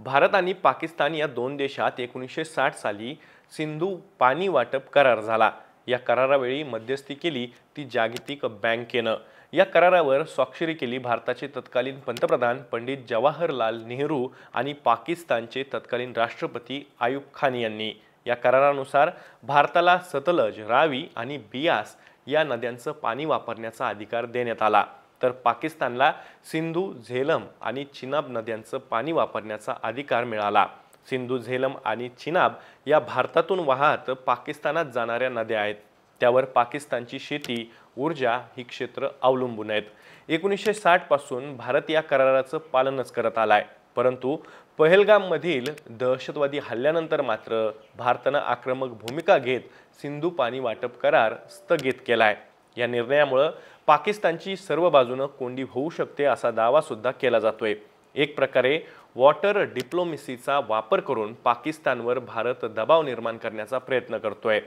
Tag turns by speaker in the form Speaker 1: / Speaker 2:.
Speaker 1: भारत आणि पाकिस्तान या दोन देशात 1960 साली सिंधू पाणी वाटप करार झाला। या करारावेळी मध्यस्थी केली ती जागतिक बँकेनं। या करारावर स्वाक्षरी केली भारताचे तत्कालीन पंतप्रधान पंडित जवाहरलाल नेहरू आणि पाकिस्तानचे तत्कालीन राष्ट्रपती आयूब खान यांनी। या करारानुसार भारताला सतलज, रावी आणि बियास या नद्यांचं पाणी वापरण्याचा अधिकार देण्यात आला, तर पाकिस्तानला सिंधू, झेलम आणि चिनाब नद्यांचं पाणी वापरण्याचा अधिकार मिळाला। सिंधू, झेलम आणि चिनाब या भारतातून वाहत पाकिस्तानात जाणाऱ्या नद्या आहेत। त्यावर पाकिस्तानची शेती, ऊर्जा ही क्षेत्र अवलंबून आहेत। 1960 पासून भारत या कराराचं पालनच करत आलाय, परंतु पहलगाममधील दहशतवादी हल्ल्यानंतर मात्र भारतानं आक्रमक भूमिका घेत सिंधू पाणी वाटप करार स्थगित केलाय। या निर्णयामुळे पाकिस्तानची सर्व बाजूने कोंडी होऊ शकते असा दावा सुद्धा केला जातोय। एक प्रकारे वॉटर डिप्लोमसीचा वापर करून पाकिस्तानवर भारत दबाव निर्माण करण्याचा प्रयत्न करतोय।